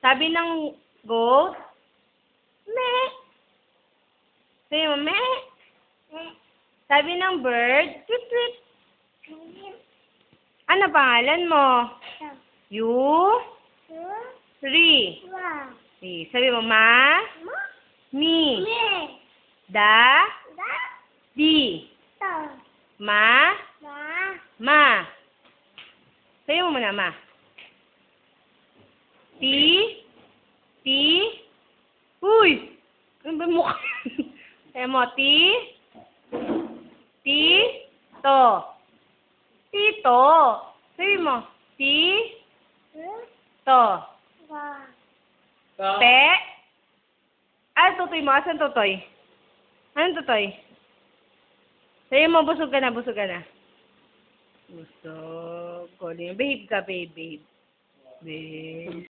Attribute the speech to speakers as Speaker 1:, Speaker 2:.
Speaker 1: Sabi ng goat, me. Sabi mo, me. Sabi ng bird, tweet, tweet. Ano pangalan mo? You? Ri. Sabi mo, ma. Mi. Da. Di. Ma. Ma. Sabi mo muna, ma. Ti. Ti. Uy! Ano ba mukha? Sabi mo, ti. Ti. To. Tito. Sabi mo, ti. To. Pe. Ano tutoy mo? Asan tutoy? Anong tutoy? Sabi mo, busog ka na, busog ka na. Busog. Behave ka, babe. Babe.